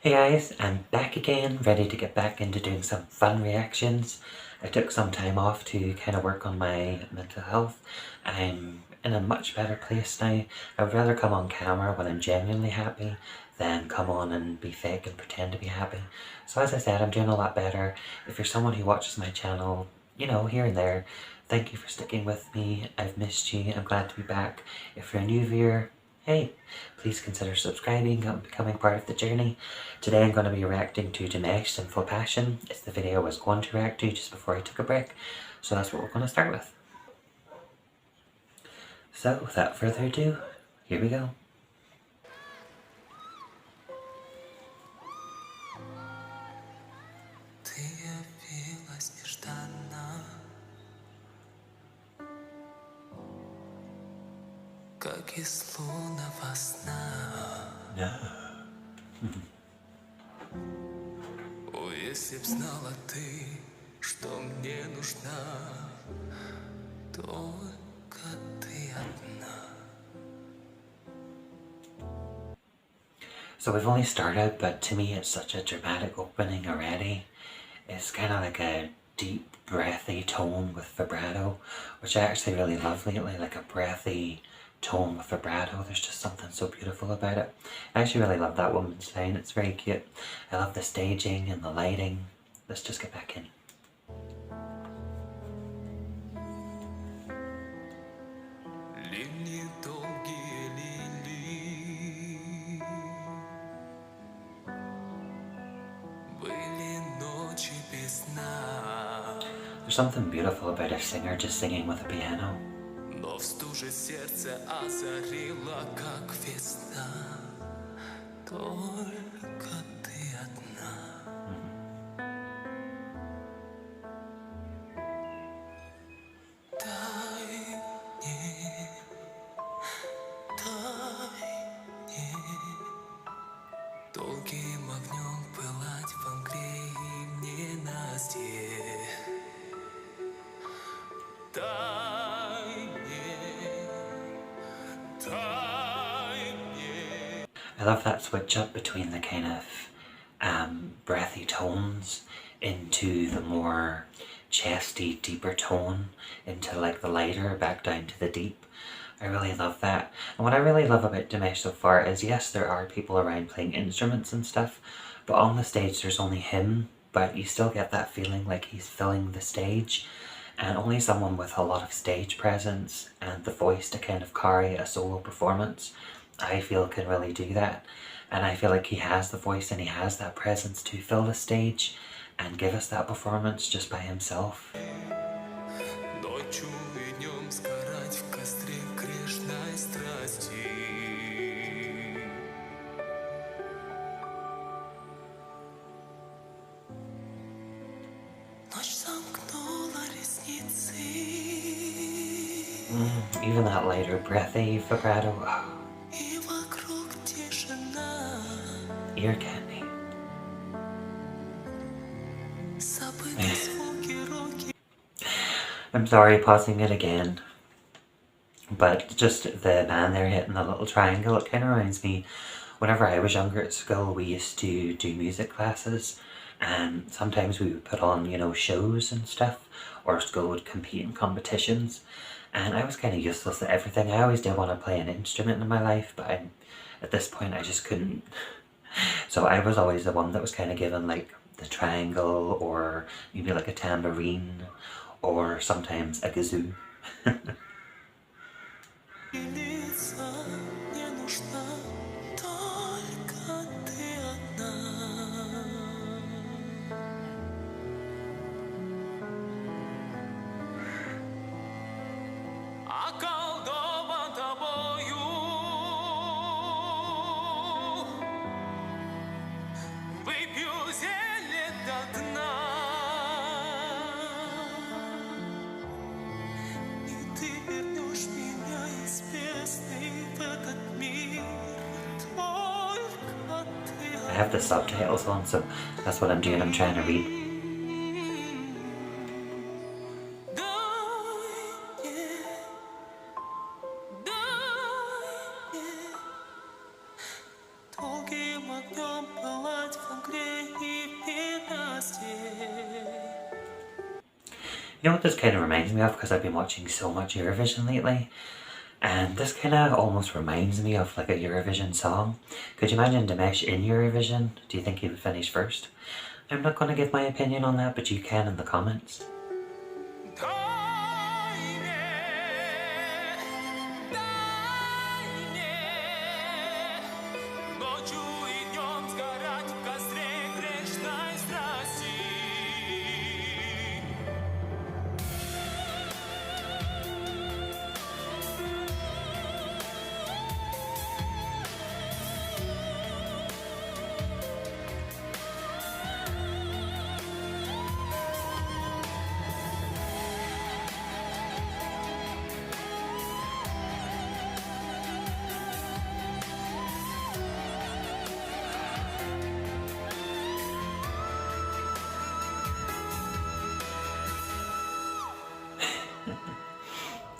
Hey guys, I'm back again, ready to get back into doing some fun reactions. I took some time off to kind of work on my mental health. I'm in a much better place now. I would rather come on camera when I'm genuinely happy than come on and be fake and pretend to be happy. So as I said, I'm doing a lot better. If you're someone who watches my channel, you know, here and there, thank you for sticking with me. I've missed you. I'm glad to be back. If you're a new viewer, hey, please consider subscribing and becoming part of the journey. Today I'm going to be reacting to Dimash, Sinful. It's the video I was going to react to just before I took a break, so that's what we're going to start with. So without further ado, here we go. Как из лунного сна. О, если б знала ты, что мне нужна, только ты одна. So we've only started, but to me it's such a dramatic opening already. It's kind of like a deep, breathy tone with vibrato, which I actually really love lately, like a breathy tone with vibrato. There's just something so beautiful about it. I actually really love that woman's line. It's very cute. I love the staging and the lighting. Let's just get back in. There's something beautiful about a singer just singing with a piano. Но в стуже сердце озарило, как весна. Только ты одна. Дай мне, долгим огнем пылать во мгле и в ненастье. I love that switch up between the kind of breathy tones into the more chesty, deeper tone, into like the lighter, back down to the deep. I really love that. And what I really love about Dimash so far is, yes, there are people around playing instruments and stuff, but on the stage there's only him, but you still get that feeling like he's filling the stage. And only someone with a lot of stage presence and the voice to kind of carry a solo performance, I feel, can really do that. And I feel like he has the voice and he has that presence to fill the stage and give us that performance just by himself. Even that lighter, breathy vibrato. Oh. Ear candy. I'm sorry, pausing it again. But just the band there hitting the little triangle, it kind of reminds me, whenever I was younger at school, we used to do music classes, and sometimes we would put on, you know, shows and stuff, or school would compete in competitions, and I was kind of useless at everything. I always did want to play an instrument in my life, but at this point I just couldn't. So I was always the one that was kind of given like the triangle, or maybe like a tambourine, or sometimes a kazoo. I have the subtitles on, so that's what I'm doing. I'm trying to read. You know what this kind of reminds me of, because I've been watching so much Eurovision lately, and this kind of almost reminds me of like a Eurovision song. Could you imagine Dimash in Eurovision? Do you think he would finish first? I'm not going to give my opinion on that, but you can in the comments.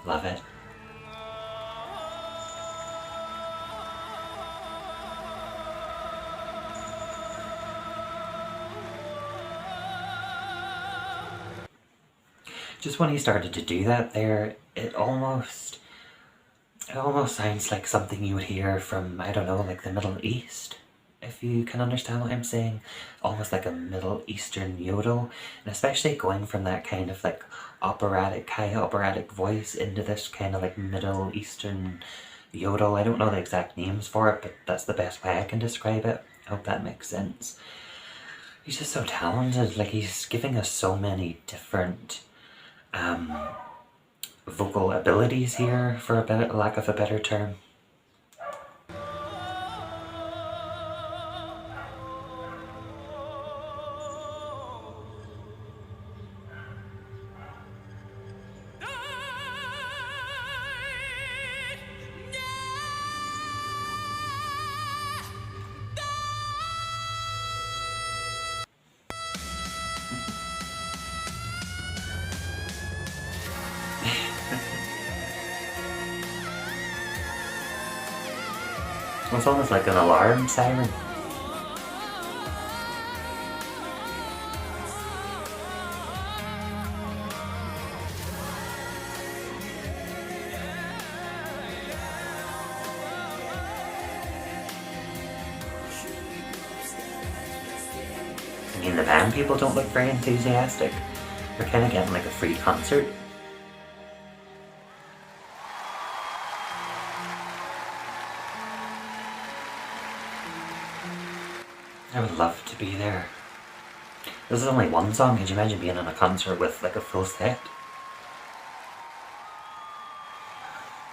Love it. Just when he started to do that there, it almost sounds like something you would hear from, I don't know, like the Middle East, if you can understand what I'm saying. Almost like a Middle Eastern yodel, and especially going from that kind of like high operatic voice into this kind of like Middle Eastern yodel. I don't know the exact names for it, but that's the best way I can describe it. I hope that makes sense. He's just so talented. Like, he's giving us so many different vocal abilities here, for a lack of a better term. It's almost like an alarm siren. I mean, the band people don't look very enthusiastic. They're kind of getting like a free concert. I would love to be there. This is only one song. Could you imagine being in a concert with like a full set?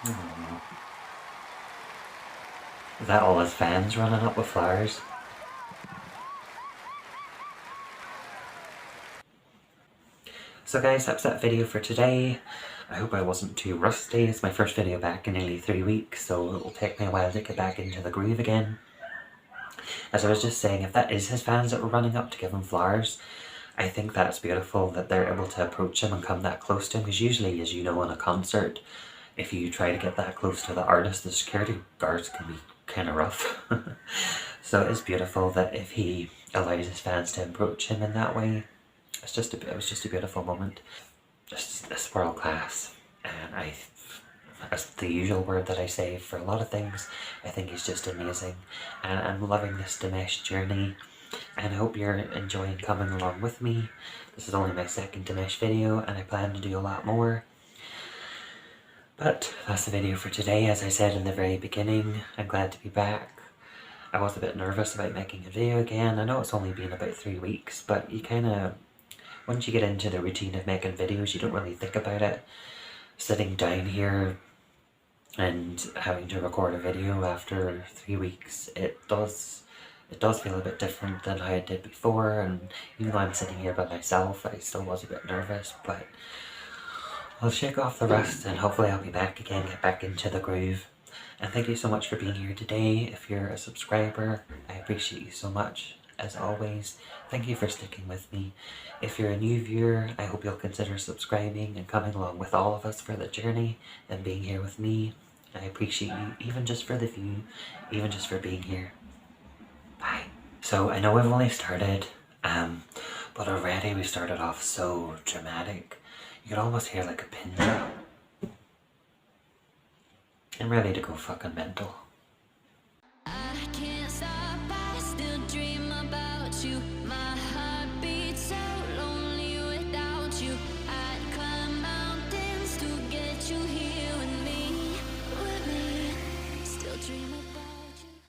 Oh. Is that all his fans running up with flowers? So guys, that's that video for today. I hope I wasn't too rusty. It's my first video back in nearly 3 weeks, so it'll take me a while to get back into the groove again. As I was just saying, if that is his fans that were running up to give him flowers, I think that's beautiful that they're able to approach him and come that close to him, because usually, as you know, in a concert, if you try to get that close to the artist, the security guards can be kind of rough. So it's beautiful that if he allows his fans to approach him in that way, it was just a beautiful moment. It's world class, and that's the usual word that I say for a lot of things. I think he's just amazing, and I'm loving this Dimash journey, and I hope you're enjoying coming along with me. This is only my second Dimash video, and I plan to do a lot more. But that's the video for today. As I said in the very beginning, I'm glad to be back. I was a bit nervous about making a video again. I know it's only been about 3 weeks, but you kind of, once you get into the routine of making videos, you don't really think about it. Sitting down here and having to record a video after 3 weeks, it does feel a bit different than how it did before. And even though I'm sitting here by myself, I still was a bit nervous, but I'll shake off the rust and hopefully I'll be back again, get back into the groove. And thank you so much for being here today. If you're a subscriber, I appreciate you so much. As always, thank you for sticking with me. If you're a new viewer, I hope you'll consider subscribing and coming along with all of us for the journey and being here with me. I appreciate you, even just for the view, even just for being here. Bye. So I know we've only started, but already we started off so dramatic. You could almost hear like a pin drop. I'm ready to go fucking mental.